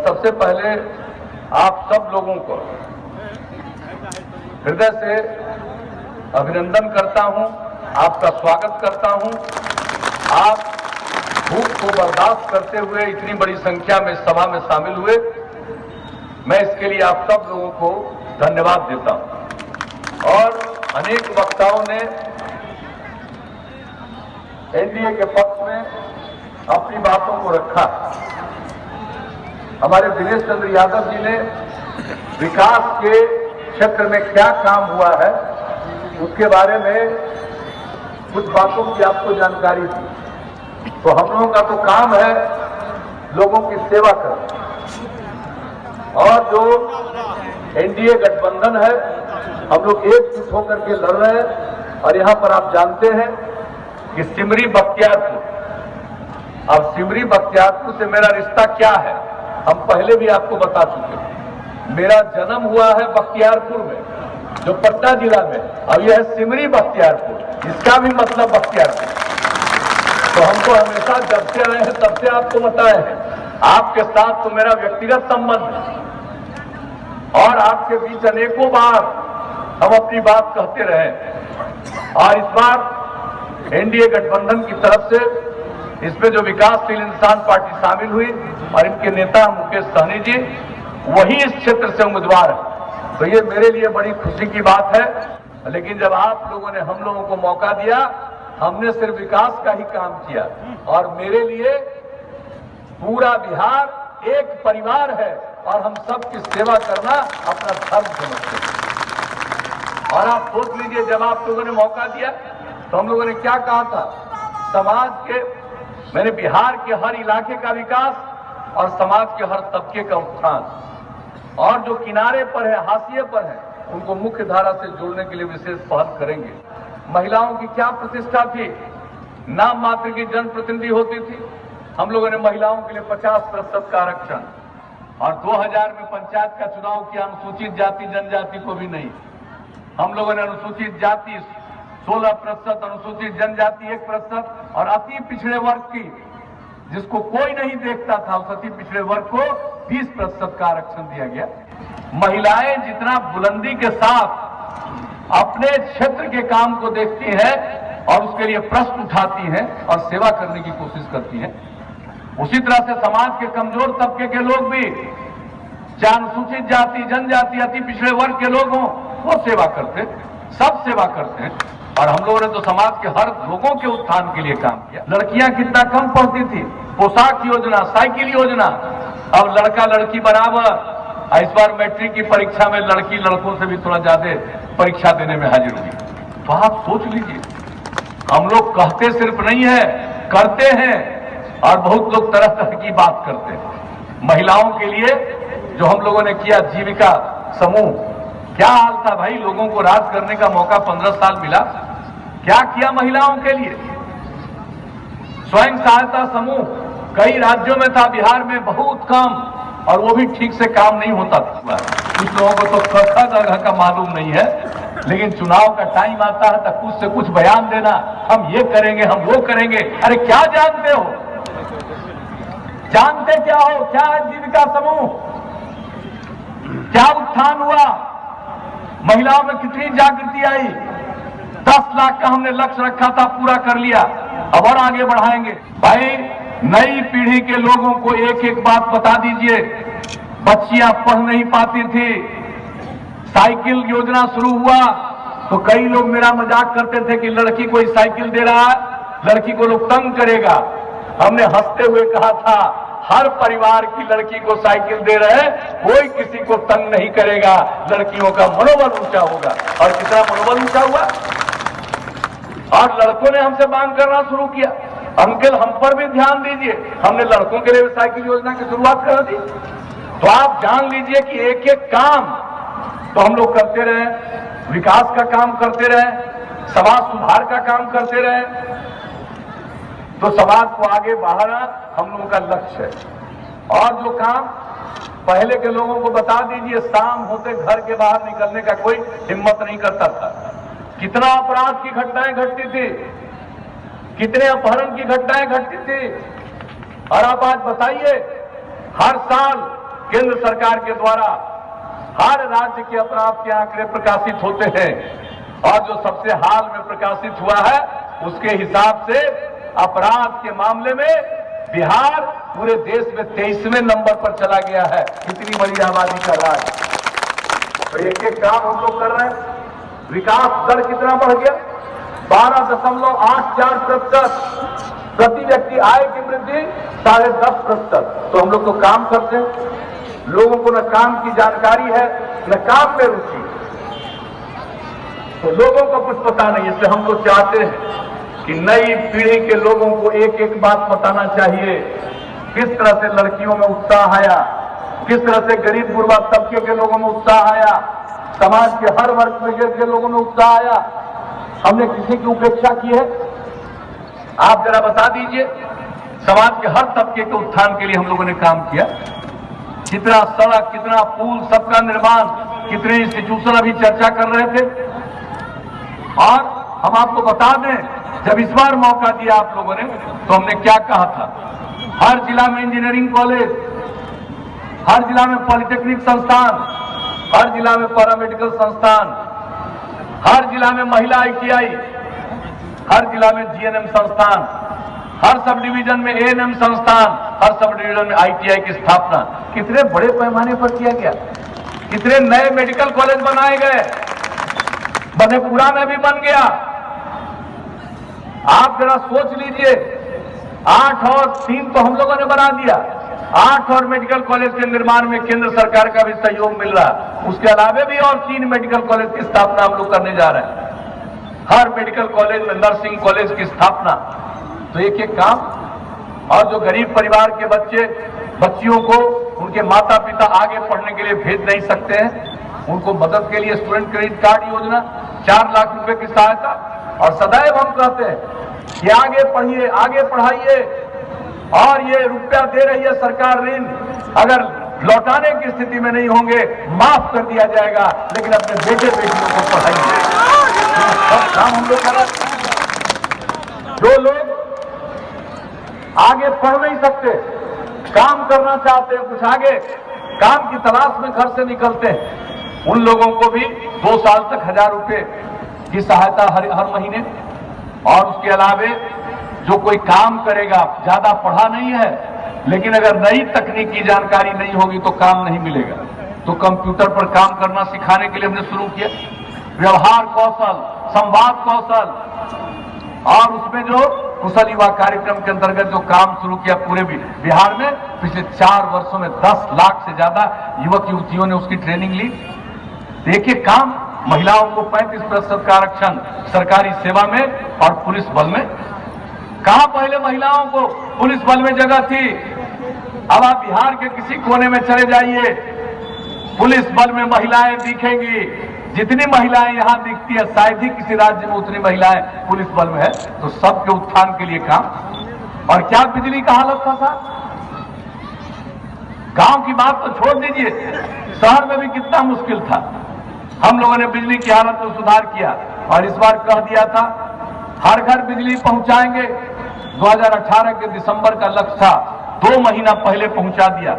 सबसे पहले आप सब लोगों को हृदय से अभिनंदन करता हूं, आपका स्वागत करता हूं। आप भूख को बर्दाश्त करते हुए इतनी बड़ी संख्या में सभा में शामिल हुए, मैं इसके लिए आप सब लोगों को धन्यवाद देता हूं। और अनेक वक्ताओं ने एनडीए के पक्ष में अपनी बातों को रखा। हमारे दिनेश चंद्र यादव जी ने विकास के क्षेत्र में क्या काम हुआ है उसके बारे में कुछ बातों की आपको जानकारी थी। तो हम लोगों का तो काम है लोगों की सेवा करना, और जो एनडीए गठबंधन है हम लोग एकजुट होकर के लड़ रहे हैं। और यहां पर आप जानते हैं कि सिमरी बख्तियारपुर, अब सिमरी बख्तियारपुर से मेरा रिश्ता क्या है हम पहले भी आपको बता चुके हैं। मेरा जन्म हुआ है बख्तियारपुर में, जो पटना जिला में। अब यह है सिमरी बख्तियारपुर, इसका भी मतलब बख्तियारपुर। तो हमको हमेशा जब से रहे हैं तब से आपको बताए हैं, आपके साथ तो मेरा व्यक्तिगत संबंध है, और आपके बीच अनेकों बार हम अपनी बात कहते रहे। और इस बार एनडीए गठबंधन की तरफ से इसमें जो विकासशील इंसान पार्टी शामिल हुई और इनके नेता मुकेश सहनी जी वही इस क्षेत्र से उम्मीदवार है, तो ये मेरे लिए बड़ी खुशी की बात है। लेकिन जब आप लोगों ने हम लोगों को मौका दिया, हमने सिर्फ विकास का ही काम किया, और मेरे लिए पूरा बिहार एक परिवार है और हम सबकी सेवा करना अपना धर्म समझते हैं। और आप सोच लीजिए, जब आप लोगों ने मौका दिया तो हम लोगों ने क्या कहा था, समाज के, मैंने बिहार के हर इलाके का विकास और समाज के हर तबके का उत्थान, और जो किनारे पर है, हाशिए पर है, उनको मुख्य धारा से जोड़ने के लिए विशेष पहल करेंगे। महिलाओं की क्या प्रतिष्ठा थी, नाम मात्र की जनप्रतिनिधि होती थी, हम लोगों ने महिलाओं के लिए 50% का आरक्षण, और 2000 में पंचायत का चुनाव किया, अनुसूचित जाति जनजाति को भी नहीं। हम लोगों ने अनुसूचित जाति 16%, अनुसूचित जनजाति 1%, और अति पिछड़े वर्ग की, जिसको कोई नहीं देखता था, उस अति पिछड़े वर्ग को 20% का आरक्षण दिया गया। महिलाएं जितना बुलंदी के साथ अपने क्षेत्र के काम को देखती हैं और उसके लिए प्रश्न उठाती हैं और सेवा करने की कोशिश करती हैं, उसी तरह से समाज के कमजोर तबके के लोग भी, चाहे अनुसूचित जाति जनजाति अति पिछड़े वर्ग के लोग हों, वो सेवा करते, सब सेवा करते हैं। और हम लोगों ने तो समाज के हर लोगों के उत्थान के लिए काम किया। लड़कियां कितना कम पढ़ती थी, पोशाक योजना, साइकिल योजना, अब लड़का लड़की बराबर। इस बार मैट्रिक की परीक्षा में लड़की लड़कों से भी थोड़ा ज्यादा परीक्षा देने में हाजिर हुई। तो आप सोच लीजिए, हम लोग कहते सिर्फ नहीं है, करते हैं, और बहुत लोग तरह तरह की बात करते हैं। महिलाओं के लिए जो हम लोगों ने किया, जीविका समूह, क्या हाल था भाई, लोगों को राज करने का मौका 15 साल मिला, क्या किया महिलाओं के लिए। स्वयं सहायता समूह कई राज्यों में था, बिहार में बहुत कम, और वो भी ठीक से काम नहीं होता था। कुछ लोगों को तो खखा जगह का मालूम नहीं है, लेकिन चुनाव का टाइम आता है तो कुछ से कुछ बयान देना, हम ये करेंगे, हम वो करेंगे। अरे क्या जानते हो, जानते क्या हो, क्या है जीविका समूह, क्या उत्थान हुआ, महिलाओं में कितनी जागृति आई। 10 लाख का हमने लक्ष्य रखा था, पूरा कर लिया, अब और आगे बढ़ाएंगे। भाई नई पीढ़ी के लोगों को एक एक बात बता दीजिए। बच्चियां पढ़ नहीं पाती थी, साइकिल योजना शुरू हुआ तो कई लोग मेरा मजाक करते थे कि लड़की कोई साइकिल दे रहा है, लड़की को लोग तंग करेगा। हमने हंसते हुए कहा था, हर परिवार की लड़की को साइकिल दे रहे हैं, कोई किसी को तंग नहीं करेगा, लड़कियों का मनोबल ऊंचा होगा। और कितना मनोबल ऊंचा हुआ, और लड़कों ने हमसे मांग करना शुरू किया, अंकल हम पर भी ध्यान दीजिए। हमने लड़कों के लिए भी साइकिल योजना की शुरुआत कर दी। तो आप जान लीजिए कि एक एक काम तो हम लोग करते रहे, विकास का काम करते रहे, समाज सुधार का काम करते रहे, तो समाज को आगे बढ़ाना हम लोगों का लक्ष्य है। और जो काम पहले के लोगों को बता दीजिए, शाम होते घर के बाहर निकलने का कोई हिम्मत नहीं करता था। कितना अपराध की घटनाएं घटती थी, कितने अपहरण की घटनाएं घटती थी। और आप आज बताइए, हर साल केंद्र सरकार के द्वारा हर राज्य के अपराध के आंकड़े प्रकाशित होते हैं और जो सबसे हाल में प्रकाशित हुआ है उसके हिसाब से अपराध के मामले में बिहार पूरे देश में 23वें नंबर पर चला गया है। इतनी बड़ी आबादी का राज्य, तो एक एक काम हम लोग कर रहे हैं। विकास दर कितना बढ़ गया? 12.84%। प्रति व्यक्ति आय की वृद्धि 10.5%। तो हम लोग तो काम करते हैं, लोगों को न काम की जानकारी है न काम में रुचि, तो लोगों को कुछ पता नहीं। इसलिए हम तो चाहते हैं कि नई पीढ़ी के लोगों को एक एक बात बताना चाहिए। किस तरह से लड़कियों में उत्साह आया, किस तरह से गरीब गुरबा तबके के लोगों में उत्साह आया, समाज के हर वर्ग के लोगों में उत्साह आया। हमने किसी की उपेक्षा की है? आप जरा बता दीजिए। समाज के हर तबके के उत्थान के लिए हम लोगों ने काम किया। कितना सड़क, कितना पुल, सबका निर्माण, कितने इंस्टीट्यूशन अभी चर्चा कर रहे थे। और हम आपको बता दें, जब इस बार मौका दिया आप लोगों ने तो हमने क्या कहा था? हर जिला में इंजीनियरिंग कॉलेज, हर जिला में पॉलिटेक्निक संस्थान, हर जिला में पैरामेडिकल संस्थान, हर जिला में महिला ITI, हर जिला में GNM संस्थान, हर सब डिवीजन में ANM संस्थान, हर सब डिवीजन में ITI की स्थापना। कितने बड़े पैमाने पर किया गया, कितने नए मेडिकल कॉलेज बनाए गए। मधेपुरा में भी बन गया। आप जरा सोच लीजिए, 8 और 3 तो हम लोगों ने बना दिया, 8 और मेडिकल कॉलेज के निर्माण में केंद्र सरकार का भी सहयोग मिल रहा है। उसके अलावा भी और 3 मेडिकल कॉलेज की स्थापना हम लोग करने जा रहे हैं। हर मेडिकल कॉलेज में नर्सिंग कॉलेज की स्थापना। तो एक एक काम। और जो गरीब परिवार के बच्चे बच्चियों को उनके माता पिता आगे पढ़ने के लिए भेज नहीं सकते हैं, उनको मदद के लिए स्टूडेंट क्रेडिट कार्ड योजना, 4 लाख रुपए की सहायता। और सदैव हम कहते हैं कि आगे पढ़िए, आगे पढ़ाइए। और ये रुपया दे रही है सरकार ऋण, अगर लौटाने की स्थिति में नहीं होंगे माफ कर दिया जाएगा, लेकिन अपने बेटे बेटियों को पढ़ाइए। सब काम हम लोग कर रहे हैं। जो लोग आगे पढ़ नहीं सकते, काम करना चाहते हैं, कुछ आगे काम की तलाश में घर से निकलते हैं, उन लोगों को भी 2 साल तक 1000 रुपए की सहायता हर महीने। और उसके अलावे जो कोई काम करेगा, ज्यादा पढ़ा नहीं है लेकिन अगर नई तकनीक की जानकारी नहीं होगी तो काम नहीं मिलेगा, तो कंप्यूटर पर काम करना सिखाने के लिए हमने शुरू किया। व्यवहार कौशल, संवाद कौशल, और उसमें जो कुशल युवा कार्यक्रम के अंतर्गत जो काम शुरू किया पूरे बिहार में, पिछले 4 वर्षों में 10 लाख से ज्यादा युवक युवतियों ने उसकी ट्रेनिंग ली। देखिए काम, महिलाओं को 35% का आरक्षण सरकारी सेवा में और पुलिस बल में। कहां पहले महिलाओं को पुलिस बल में जगह थी? अब आप बिहार के किसी कोने में चले जाइए, पुलिस बल में महिलाएं दिखेंगी। जितनी महिलाएं यहां दिखती है शायद ही किसी राज्य में उतनी महिलाएं पुलिस बल में है। तो सबके उत्थान के लिए काम। और क्या बिजली का हालत था साहब? गांव की बात तो छोड़ दीजिए, शहर में भी कितना मुश्किल था। हम लोगों ने बिजली की हालत में सुधार किया और इस बार कह दिया था हर घर बिजली पहुंचाएंगे। 2018 के दिसंबर का लक्ष्य था, 2 महीना पहले पहुंचा दिया।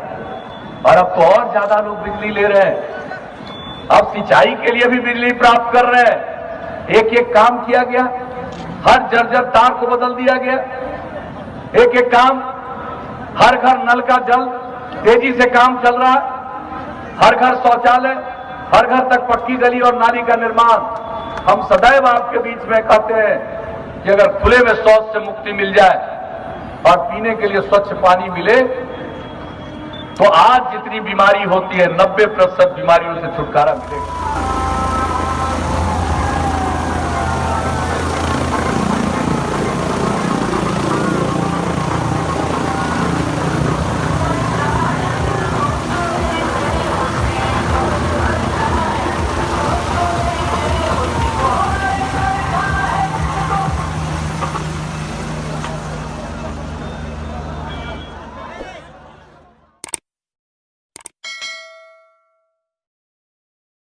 और अब तो और ज्यादा लोग बिजली ले रहे हैं। अब सिंचाई के लिए भी बिजली प्राप्त कर रहे हैं। एक एक काम किया गया, हर जर्जर तार को बदल दिया गया। एक एक काम, हर घर नल का जल, तेजी से काम चल रहा है। हर घर शौचालय, हर घर तक पक्की गली और नाली का निर्माण। हम सदैव आपके बीच में कहते हैं कि अगर खुले में शौच से मुक्ति मिल जाए और पीने के लिए स्वच्छ पानी मिले तो आज जितनी बीमारी होती है 90% बीमारियों से छुटकारा मिलेगा।